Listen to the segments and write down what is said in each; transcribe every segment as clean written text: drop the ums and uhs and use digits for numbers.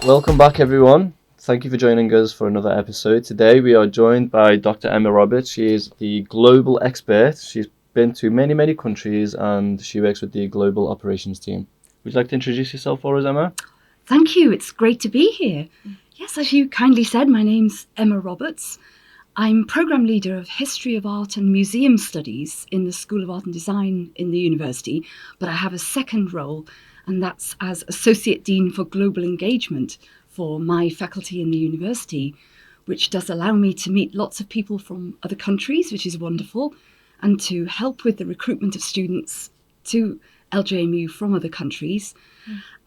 Welcome back, everyone. Thank you for joining us for another episode. Today we are joined by Dr. Emma Roberts. She is the global expert. She's been to many, many countries and she works with the global operations team. Would you like to introduce yourself for us, Emma? Thank you. It's great to be here. Yes, as you kindly said, my name's Emma Roberts. I'm Programme Leader of History of Art and Museum Studies in the School of Art and Design in the university, but I have a second role, and that's as Associate Dean for Global Engagement for my faculty in the university, which does allow me to meet lots of people from other countries, which is wonderful, and to help with the recruitment of students to LJMU from other countries,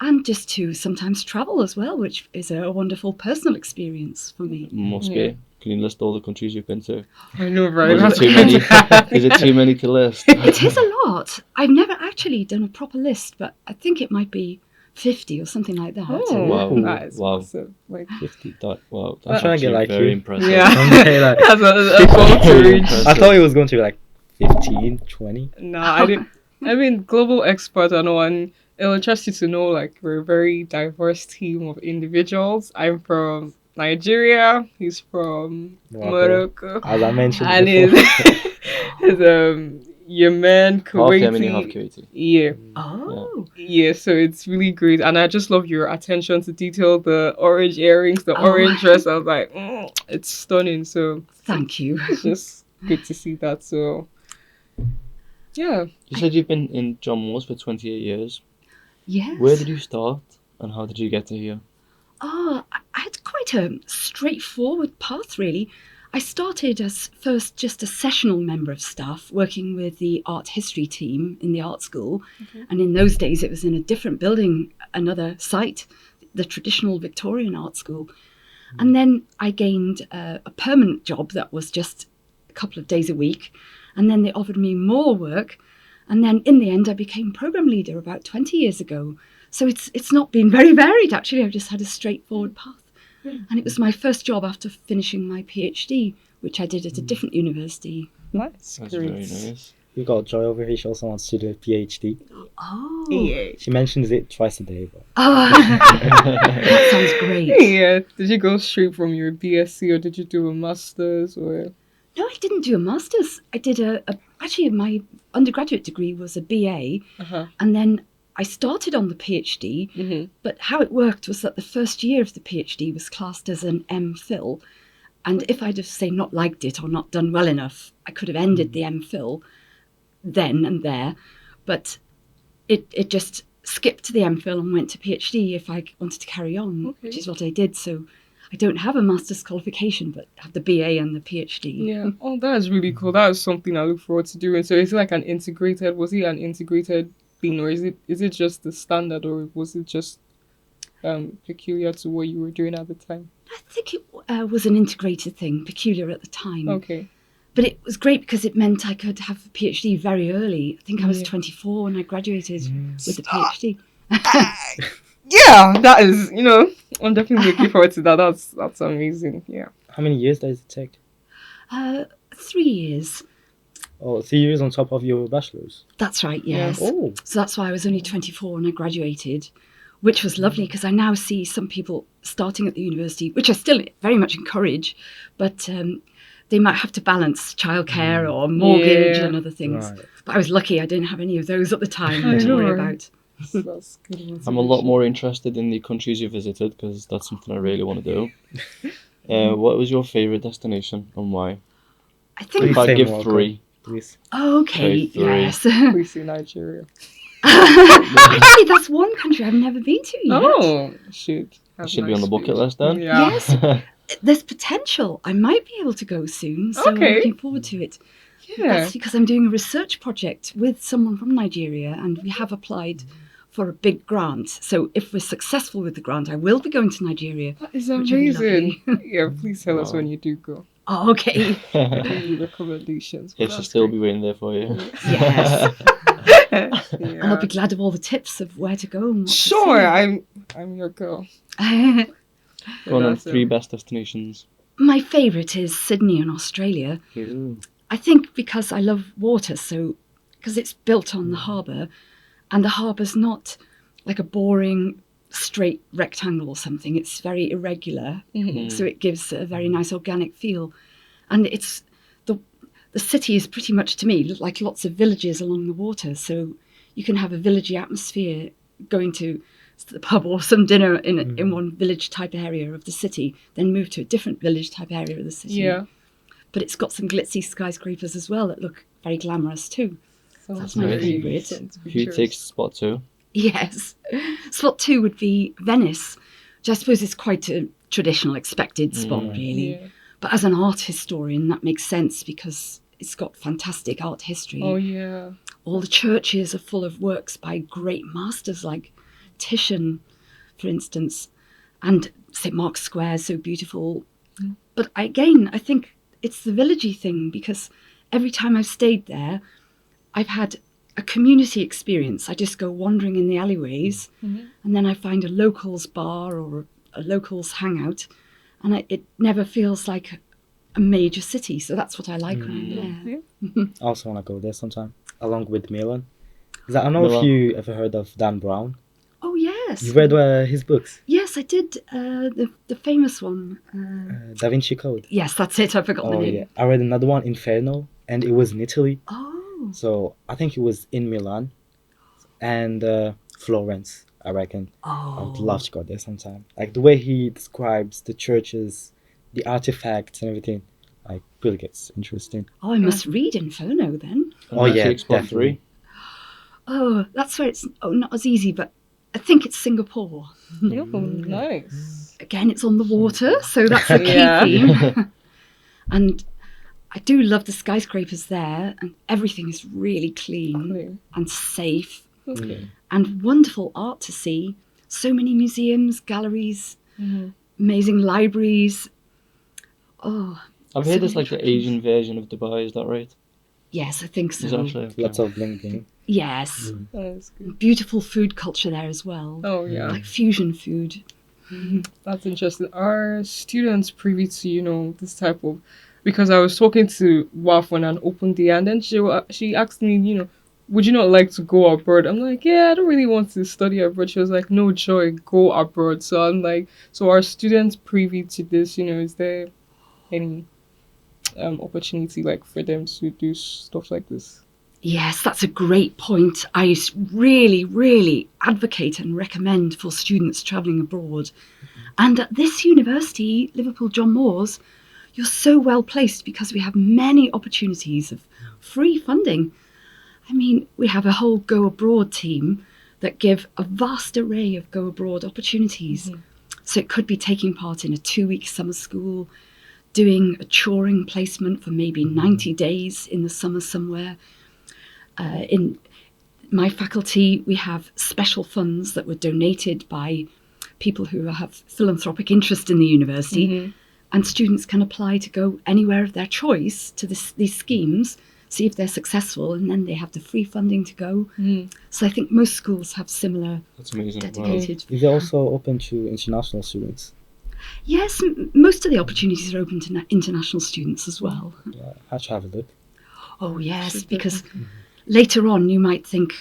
and just to sometimes travel as well, which is a wonderful personal experience for me. Must be. Can you list all the countries you've been to? I know, right? Is it too many? Is it too many to list? It is a lot. I've never actually done a proper list, but I think it might be 50 or something like that. Oh, Wow. that is Wow. awesome. Like, 50. Wow. I'm That's trying to get actually like very you. impressive. yeah, Okay, like, that's a goal to reach. I thought it was going to be like 15, 20. Nah, I didn't. I mean, global expert and one. It'll interest you to know, like, we're a very diverse team of individuals. I'm from Nigeria. He's from Morocco. As I mentioned And before. he's Yemen, Half Yemeni, half Kuwaiti. Kuwaiti. Yeah. Oh, Yeah, so it's really great, and I just love your attention to detail, the orange earrings, the Oh. orange dress. I was like, it's stunning. So thank you. it's just good to see that. So yeah, You said you've been in John Moores for 28 years. Yes. Where did you start and how did you get to here? I had quite a straightforward path, really. I started as first just a sessional member of staff working with the art history team in the art school. And in those days, it was in a different building, another site, the traditional Victorian art school. And then I gained a permanent job that was just a couple of days a week. And then they offered me more work. And then in the end, I became programme leader about 20 years ago. So it's not been very varied, actually. I've just had a straightforward path. And it was my first job after finishing my PhD, which I did at a different university. that's That's great. very nice. You got Joy over here. She also wants to do a PhD. Oh, Yeah. She mentions it twice a day. But that sounds great. Yeah. Did you go straight from your BSc or did you do a master's or? No, I didn't do a master's. I did actually, my undergraduate degree was a BA, and then I started on the PhD, but how it worked was that the first year of the PhD was classed as an MPhil, and if I'd have, say, not liked it or not done well enough, I could have ended the MPhil then and there, but it just skipped to the MPhil and went to PhD if I wanted to carry on, which is what I did. So I don't have a master's qualification, but have the BA and the PhD. Yeah. Oh, that's really cool. That is something I look forward to doing. So is it like was it an integrated thing, or is it just the standard, or was it just peculiar to what you were doing at the time? I think it was an integrated thing, peculiar at the time. Okay. But it was great because it meant I could have a PhD very early. I think I was 24 when I graduated with the PhD. Yeah, that is, I'm definitely looking forward to that. That's amazing. Yeah. how many years does it take? 3 years. Oh, 3 years on top of your bachelor's. That's right, yes. Oh, So that's why I was only 24 when I graduated, which was lovely because I now see some people starting at the university, which I still very much encourage, but they might have to balance childcare or mortgage and other things. right. But I was lucky I didn't have any of those at the time to worry about. That's good. I'm a lot more interested in the countries you visited because that's something I really want to do. What was your favourite destination and why? I If think, I say give Morocco. 3. Please. okay, Okay, 3. yes. Please see Nigeria. Actually, that's one country I've never been to yet. Oh, shoot. It should be on the bucket list then. Yeah. Yes, there's potential. I might be able to go soon, so Okay. I'm looking forward to it. Yeah. That's because I'm doing a research project with someone from Nigeria, and we have applied for a big grant. So if we're successful with the grant, I will be going to Nigeria. That is Which would be amazing. Yeah, please tell us Wow. when you do go. Oh, okay. Give you recommendations. It should still be waiting there for you. Yes. Yeah. And I'll be glad of all the tips of where to go and what to Sure, I'm your girl. see. Go on then, That's, 3 best destinations. My favourite is Sydney in Australia. Ooh. I think because I love water, so because it's built on the harbour, and the harbour's not like a boring straight rectangle or something. It's very irregular, so it gives a very nice organic feel. And it's the city is pretty much, to me, like lots of villages along the water. So you can have a villagey atmosphere going to the pub or some dinner in one village type area of the city, then move to a different village type area of the city. Yeah. But it's got some glitzy skyscrapers as well that look very glamorous too. So That's my favourite. Who takes spot 2? Yes. Spot 2 would be Venice, which I suppose is quite a traditional, expected spot, really. Yeah. But as an art historian, that makes sense because it's got fantastic art history. Oh, yeah. All the churches are full of works by great masters like Titian, for instance, and St. Mark's Square is so beautiful. But I think it's the villagey thing, because every time I've stayed there, I've had a community experience. I just go wandering in the alleyways, and then I find a locals bar or a locals hangout, and it never feels like a major city. So that's what I like when I'm there. I also want to go there sometime, along with Milan. 'Cause I don't know if Milan. you ever heard of Dan Brown. Oh, yes. You read his books? Yes, I did. The famous one. Da Vinci Code. Yes, that's it. I forgot the Oh name. yeah, I read another one, Inferno, and it was in Italy. Oh. So I think it was in Milan and Florence, I reckon. I would love to go there sometime. Like the way he describes the churches, the artifacts and everything, like really gets interesting. Oh, I must read Inferno then. Oh, yeah, Takes spot definitely. 3. Oh, that's where it's not as easy, but I think it's Singapore. Oh, nice. Again, it's on the water, so that's a key Yeah. theme. And I do love the skyscrapers there, and everything is really clean Clear. and safe, Okay. and wonderful art to see. So many museums, galleries, amazing libraries. Oh, I've heard it's like the Asian version of Dubai, is that right? yes, I think Is so. actually okay. Lots of bling bling. Yes, That's good. beautiful food culture there as well, Oh, yeah. like fusion food. That's interesting. Are students privy to, this type of... Because I was talking to Waf on an open day, and then she asked me, would you not like to go abroad? I'm like, yeah, I don't really want to study abroad. She was like, no, Joy, go abroad. So I'm like, so are students privy to this? Is there any opportunity like for them to do stuff like this? Yes, that's a great point. I really, really advocate and recommend for students travelling abroad. And at this university, Liverpool John Moores, you're so well placed because we have many opportunities of free funding. I mean, we have a whole Go Abroad team that give a vast array of Go Abroad opportunities. So it could be taking part in a 2-week summer school, doing a touring placement for maybe 90 days in the summer somewhere. In my faculty, we have special funds that were donated by people who have philanthropic interest in the university, and students can apply to go anywhere of their choice to these schemes, see if they're successful, and then they have the free funding to go. So I think most schools have similar That's amazing. Wow. dedicated. Is it also open to international students? Yes, most of the opportunities are open to international students as well. Yeah, I should have a look. Oh, yes, because later on you might think,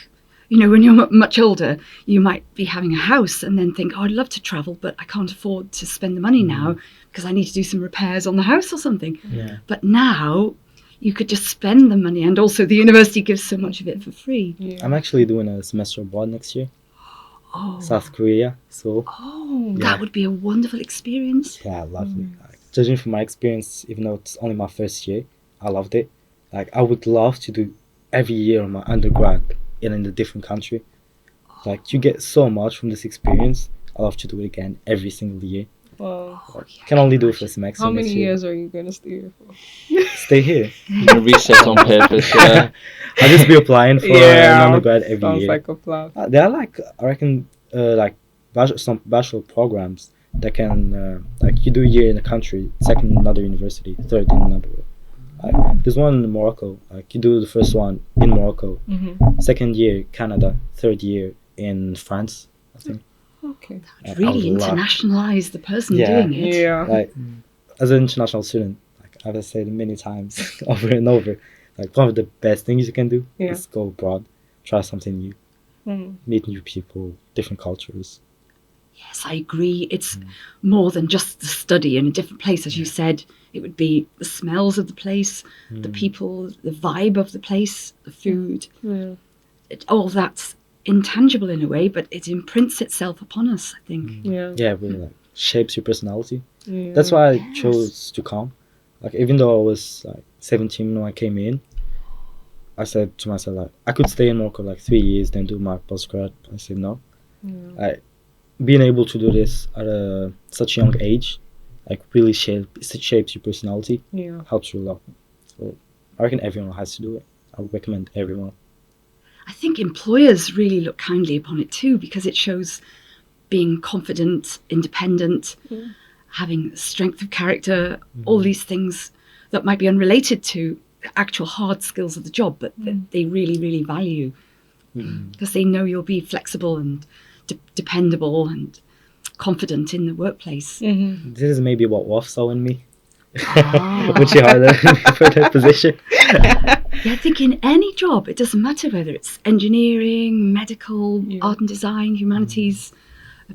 when you're much older, you might be having a house and then think, oh, I'd love to travel, but I can't afford to spend the money now because I need to do some repairs on the house or something. Yeah. But now you could just spend the money, and also the university gives so much of it for free. Yeah. I'm actually doing a semester abroad next year, Oh, South Korea. So oh, Yeah. that would be a wonderful experience. yeah, lovely. Like, judging from my experience, even though it's only my first year, I loved it. Like I would love to do every year of my undergrad in a different country. Like you get so much from this experience. I love to do it again every single year. Wow. Oh, yeah, Can only do it for a semester. How next many year. years are you going to stay here for? Stay here. You're gonna reset on purpose. Yeah. I'll just be applying for an undergrad every Sounds year. like a plan. There are I reckon, some bachelor programs that can, you do a year in a country, second in another university, third in another. There's one in Morocco. Like you do the first one in Morocco, second year Canada, third year in France, I think. Okay. I really would love- internationalize the person Yeah. doing it. Yeah. Like as an international student, like I've said many times over and over, like one of the best things you can do Yeah. is go abroad, try something new, Mm. meet new people, different cultures. Yes, I agree. It's more than just the study in a different place, as you said. It would be the smells of the place, the people, the vibe of the place, the food. Yeah. All that's intangible in a way, but it imprints itself upon us, I think. Yeah. Yeah, really like shapes your personality. Yeah. That's why I Yes. chose to come. Like even though I was like 17 when I came in, I said to myself like I could stay in Morocco like 3 years, then do my postgrad. I said no. Yeah. Being able to do this at such a young age, like really shapes your personality, Yeah. helps you a lot. So I reckon everyone has to do it. I would recommend everyone. I think employers really look kindly upon it too, because it shows being confident, independent, having strength of character, all these things that might be unrelated to the actual hard skills of the job, but that they really, really value, because they know you'll be flexible and dependable and confident in the workplace. This is maybe what Wolf saw in me, Ah. which you hired for that position. Yeah, I think in any job, it doesn't matter whether it's engineering, medical, art and design, humanities,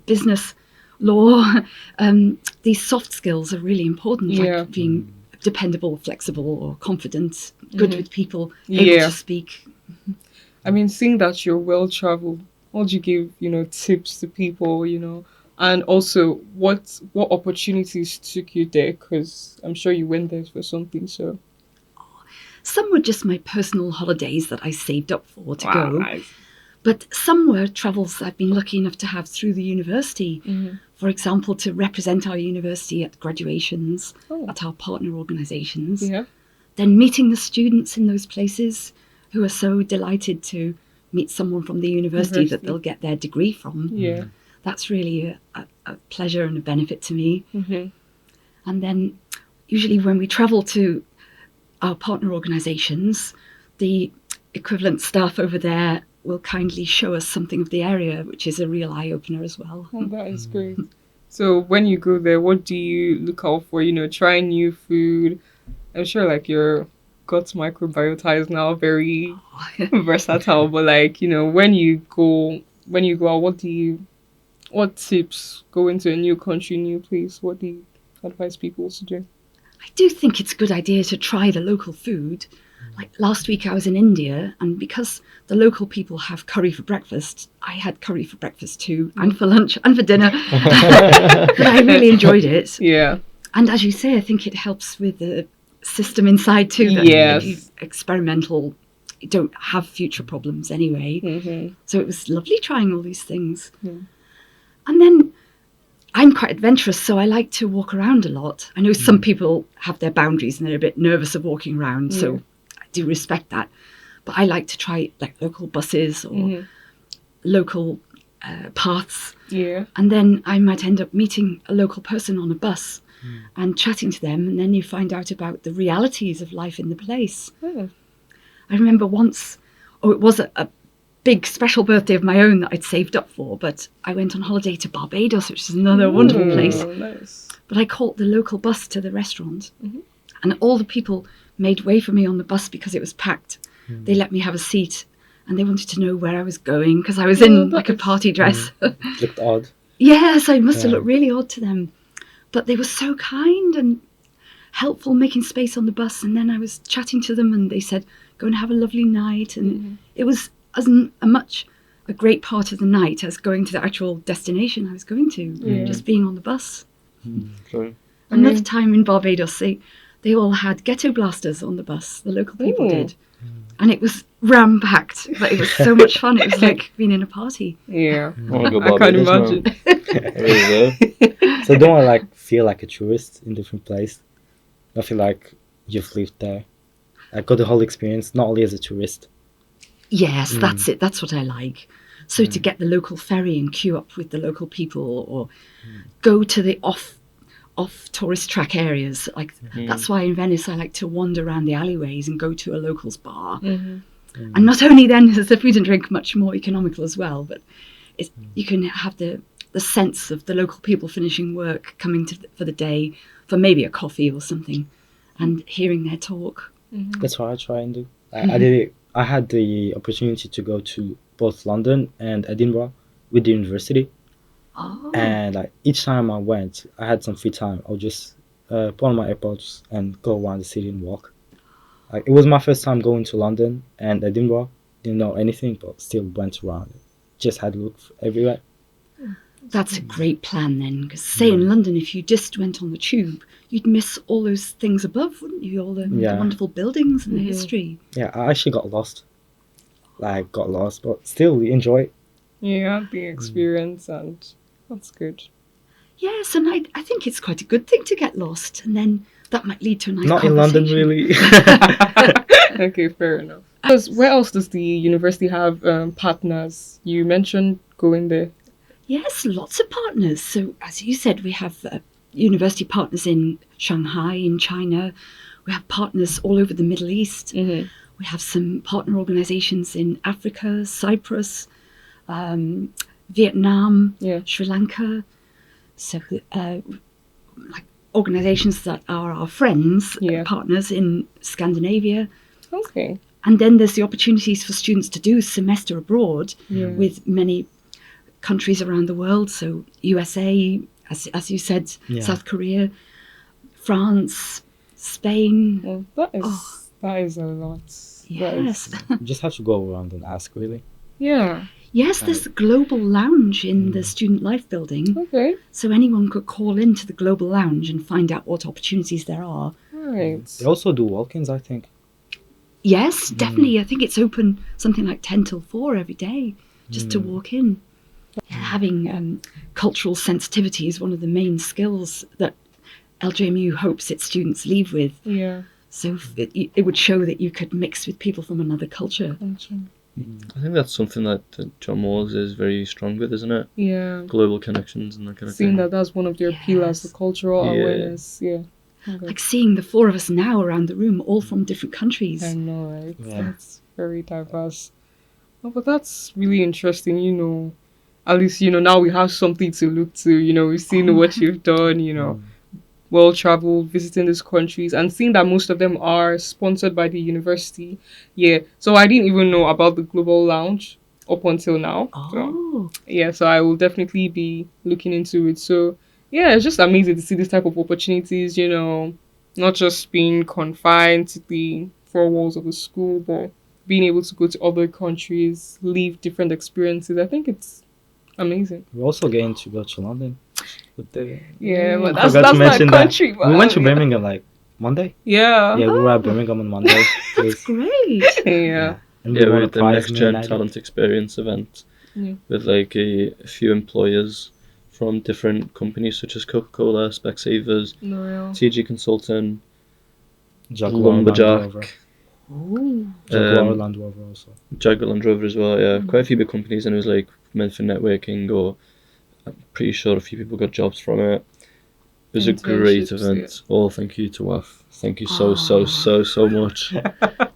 business, law. These soft skills are really important, Yeah. like being dependable, flexible, or confident, good with people, able Yeah. to speak. I mean, seeing that you're well traveled, what do you give, tips to people, and also what opportunities took you there? Because I'm sure you went there for something. So Some were just my personal holidays that I saved up for to go. nice. But some were travels I've been lucky enough to have through the university. For example, to represent our university at graduations, at our partner organisations. Yeah. Then meeting the students in those places who are so delighted to meet someone from the university that they'll get their degree from. Yeah. That's really a pleasure and a benefit to me. Mm-hmm. And then usually when we travel to our partner organisations, the equivalent staff over there will kindly show us something of the area, which is a real eye-opener as well. Oh, that is great. So when you go there, what do you look out for? Trying new food. I'm sure like your gut microbiota is now very versatile, but like, when you go out, what tips go into a new country, new place? What do you advise people to do? I do think it's a good idea to try the local food. Like last week I was in India, and because the local people have curry for breakfast, I had curry for breakfast too, and for lunch and for dinner. But I really enjoyed it. Yeah. And as you say, I think it helps with the system inside too. That Yes. if you're experimental, you don't have future problems anyway. Mm-hmm. So it was lovely trying all these things. And then I'm quite adventurous, so I like to walk around a lot. I know some people have their boundaries and they're a bit nervous of walking around, so I do respect that. But I like to try like local buses or local paths. Yeah. And then I might end up meeting a local person on a bus and chatting to them, and then you find out about the realities of life in the place. I remember once, it was a big special birthday of my own that I'd saved up for, but I went on holiday to Barbados, which is another wonderful place. Nice. But I caught the local bus to the restaurant, and all the people made way for me on the bus because it was packed. They let me have a seat, and they wanted to know where I was going because I was in like a party dress. Looked odd. Yes, I must have looked really odd to them. But they were so kind and helpful, making space on the bus. And then I was chatting to them and they said, go and have a lovely night. And it was as much a great part of the night as going to the actual destination I was going to, just being on the bus. True. Another time in Barbados, they all had ghetto blasters on the bus, the local people did. And it was ram-packed, but it was so much fun. It was like being in a party. Yeah. I want to go I can't Barbados now. imagine. I really do. So don't want to feel like a tourist in different place. I feel like you've lived there. I got the whole experience, not only as a tourist. Yes, that's it. That's what I like. So to get the local ferry and queue up with the local people, or go to the off tourist track areas, like that's why in Venice I like to wander around the alleyways and go to a locals bar. And not only then is the food and drink much more economical as well, but you can have the sense of the local people finishing work, coming for the day for maybe a coffee or something, and hearing their talk. That's what I try and do. I did it. I had the opportunity to go to both London and Edinburgh with the university. Oh. And like each time I went, I had some free time. I'll just put on my AirPods and go around the city and walk. Like it was my first time going to London and Edinburgh. Didn't know anything, but still went around. Just had a look everywhere. That's a great plan then, because say in London, if you just went on the tube, you'd miss all those things above, wouldn't you? All the wonderful buildings and the history. Yeah, I actually got lost. But still enjoy it. Yeah, the experience, and that's good. Yes, and I think it's quite a good thing to get lost, and then that might lead to a nice Not in London, really. Okay, fair enough. Where else does the university have partners? You mentioned going there. Yes, lots of partners. So, as you said, we have university partners in Shanghai, in China. We have partners all over the Middle East. Mm-hmm. We have some partner organizations in Africa, Cyprus, Vietnam, Sri Lanka. So, like organizations that are our friends, partners in Scandinavia. Okay. And then there's the opportunities for students to do semester abroad with many countries around the world. So USA, as you said, South Korea, France, Spain. Well, that is a lot. Yes. You just have to go around and ask, really. Yeah. Yes, there's a global lounge in the student life building. Okay. So anyone could call into the global lounge and find out what opportunities there are. Right. They also do walk-ins, I think. Yes, definitely. I think it's open something like 10 till 4 every day just to walk in. Having cultural sensitivity is one of the main skills that LJMU hopes its students leave with. Yeah. So it would show that you could mix with people from another culture. I think that's something that John Moores is very strong with, isn't it? Yeah. Global connections and that kind of Seeing thing. that's one of their pillars, the cultural awareness. Yeah. Okay. Like seeing the 4 of us now around the room, all from different countries. I know, right? Yeah. That's very diverse. Oh, but that's really interesting, At least, now we have something to look to, we've seen what you've done, well-traveled, visiting these countries, and seeing that most of them are sponsored by the university. Yeah, so I didn't even know about the Global Lounge up until now. Oh. So I will definitely be looking into it. So, yeah, it's just amazing to see this type of opportunities, not just being confined to the 4 walls of the school, but being able to go to other countries, live different experiences. I think it's amazing. We're also getting to go to London. But but I that's forgot to not mention country. that. We went to Birmingham like Monday. Yeah. Yeah, we were at Birmingham on Monday. That's great. Yeah. And Yeah, we won a had the prize, Next me Gen and Adi. Talent Experience event with like a few employers from different companies such as Coca-Cola, Specsavers, L'Oreal. TG Consulting, Jaguar Land Lumberjack, Rover. Oh. Jaguar Land Rover also. Jaguar Land Rover as well. Yeah, quite a few big companies, and it was like meant for networking, or I'm pretty sure a few people got jobs from it. It was a great Internships, event. Oh, thank you to WAF. Thank you so much.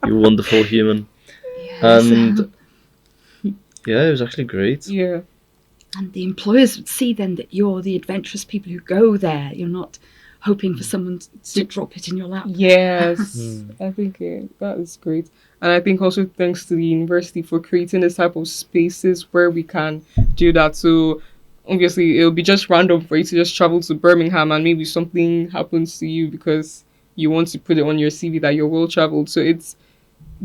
You wonderful human. Yes. And yeah, it was actually great. Yeah. And the employers would see then that you're the adventurous people who go there. You're not hoping for someone to drop it in your lap. Yes. I think that is great. And I think also thanks to the university for creating this type of spaces where we can do that. So obviously it'll be just random for you to just travel to Birmingham and maybe something happens to you because you want to put it on your CV that you're well traveled. So it's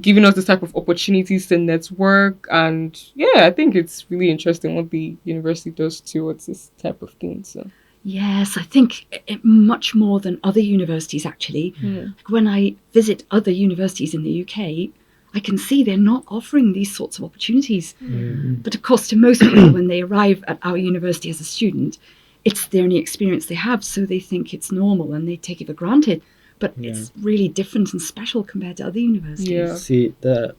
giving us this type of opportunities to network, and I think it's really interesting what the university does towards this type of thing. So Yes, I think much more than other universities actually. Like when I visit other universities in the UK, I can see they're not offering these sorts of opportunities. But of course, to most people, when they arrive at our university as a student, it's the only experience they have, so they think it's normal and they take it for granted. But it's really different and special compared to other universities. Yeah. See, the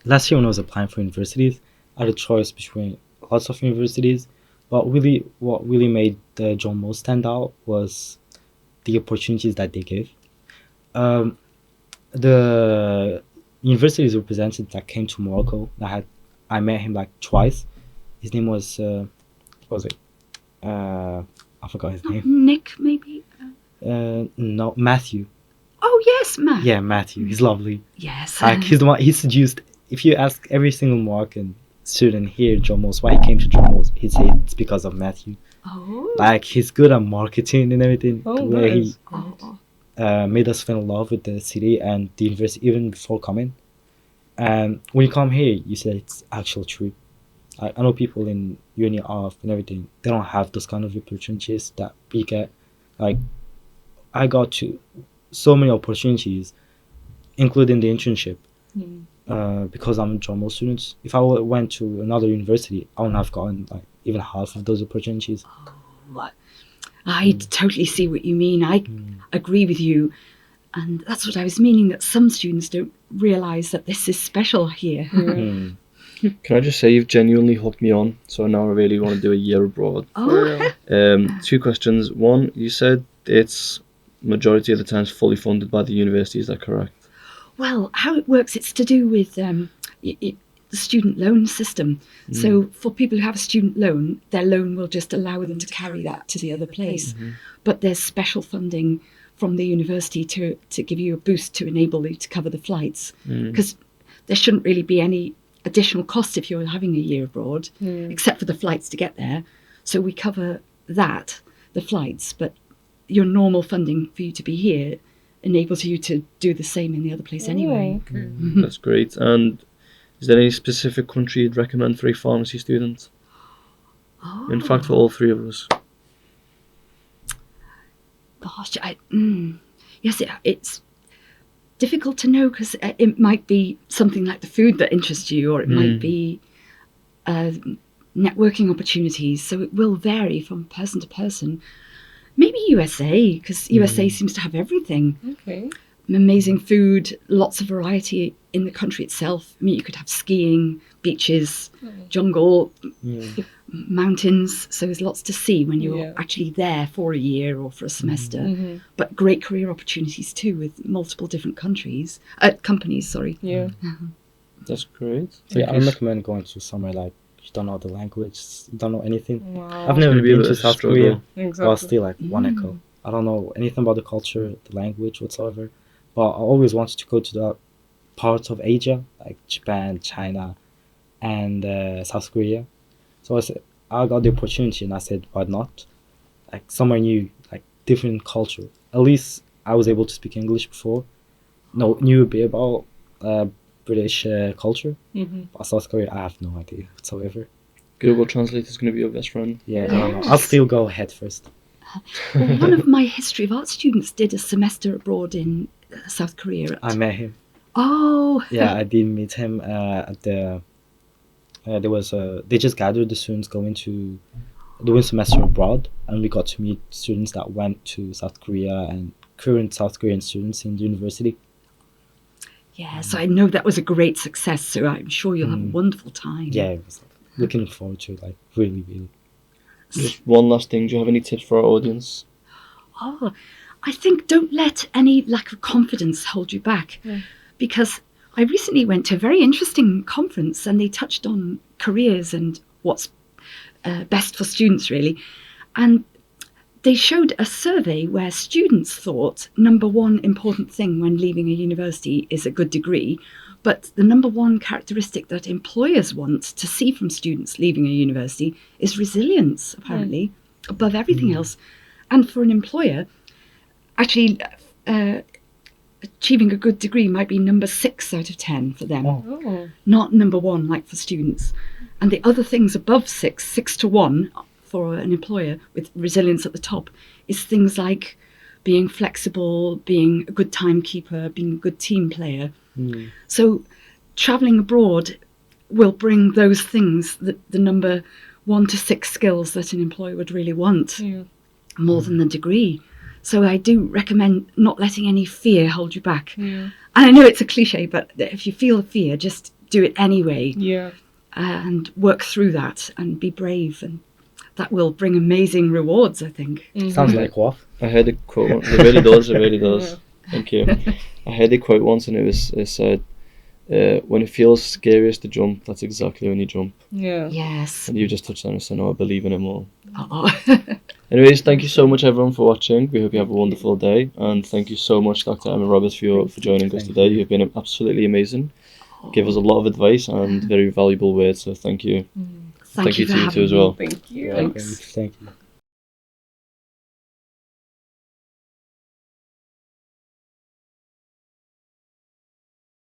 last year when I was applying for universities, I had a choice between lots of universities. But really, what really made the John Moore stand out was the opportunities that they give. The universities representative that came to Morocco, I met him like twice. His name was what was it? I forgot his name. Nick, maybe? No, Matthew. Oh, yes, Matt. Yeah, Matthew. He's lovely. Yes. Like he's the one. He seduced. If you ask every single Moroccan student here, John Moores, why he came to John Moores, he'd say it's because of Matthew. Oh. Like he's good at marketing and everything. Oh, The way that he is great. made us fall in love with the city and the university even before coming. And when you come here, you say it's actual true. I know people in uni off and everything. They don't have those kind of opportunities that we get. Like I got to so many opportunities, including the internship. Because I'm a drama student. If I went to another university, I wouldn't have gotten like even half of those opportunities. What? I totally see what you mean. I agree with you. And that's what I was meaning, that some students don't realise that this is special here. Mm. Can I just say you've genuinely hooked me on, so now I really want to do a year abroad. Oh, 2 questions. One, you said it's majority of the times fully funded by the university, is that correct? well, how it works, it's to do with the student loan system. So for people who have a student loan, their loan will just allow them to carry that to the other place. But there's special funding from the university to give you a boost to enable you to cover the flights. Because there shouldn't really be any additional cost if you're having a year abroad, except for the flights to get there. So we cover that, the flights, but your normal funding for you to be here enables you to do the same in the other place anyway. Okay. That's great. And is there any specific country you'd recommend for a pharmacy student? Oh, In fact, for all 3 of us. gosh, yes, it's difficult to know because it might be something like the food that interests you, or it might be networking opportunities. So it will vary from person to person. Maybe USA, because USA seems to have everything. Okay. Amazing food, lots of variety in the country itself. I mean, you could have skiing, beaches, jungle, mountains. So there's lots to see when you're actually there for a year or for a semester. But great career opportunities too, with multiple different companies. Yeah. That's great. So yeah, I recommend going to somewhere like you don't know the language, you don't know anything. Wow. I've never gonna be a been bit to of a South struggle. Korea, but I Exactly. still like want to go. I don't know anything about the culture, the language whatsoever, but I always wanted to go to that part of Asia, like Japan, China, and South Korea. So I got the opportunity and I said, why not? Like somewhere new, like different culture. At least I was able to speak English before. Knew a bit about British culture. But South Korea, I have no idea whatsoever. Google Translate is going to be your best friend. Yeah, I don't know. I'll still go ahead first. Well, one of my history of art students did a semester abroad in South Korea. I met him. Oh, Yeah, I did meet him at the. There was they just gathered the students going to doing semester abroad, and we got to meet students that went to South Korea and current South Korean students in the university. yeah. So I know that was a great success. So I'm sure you'll have a wonderful time. Yeah, it was looking forward to it, like really, really. Just one last thing. Do you have any tips for our audience? Oh, I think don't let any lack of confidence hold you back, because I recently went to a very interesting conference and they touched on careers and what's best for students, really. And they showed a survey where students thought number one important thing when leaving a university is a good degree, but the number one characteristic that employers want to see from students leaving a university is resilience, apparently, above everything else. And for an employer, actually, achieving a good degree might be number 6 out of 10 for them, Oh. not number 1 like for students. And the other things above 6 to 1 for an employer with resilience at the top, is things like being flexible, being a good timekeeper, being a good team player. So travelling abroad will bring those things, the number 1 to 6 skills that an employer would really want, more than the degree. So I do recommend not letting any fear hold you back. And I know it's a cliche, but if you feel fear, just do it anyway. And work through that and be brave, and that will bring amazing rewards, I think. Sounds like what? I heard a quote. It really does. It really does. Thank you. I heard a quote once, and it said, "When it feels scariest to jump, that's exactly when you jump." Yes. And you just touched on it, so now I believe in it more. Oh. Anyways, thank you so much, everyone, for watching. We hope you have a wonderful day, and thank you so much, Dr. Emma Roberts, for joining us today. You've been absolutely amazing. Give us a lot of advice and very valuable words, so thank you. Thank you for to you having too as me. well. Thank you. Thank you.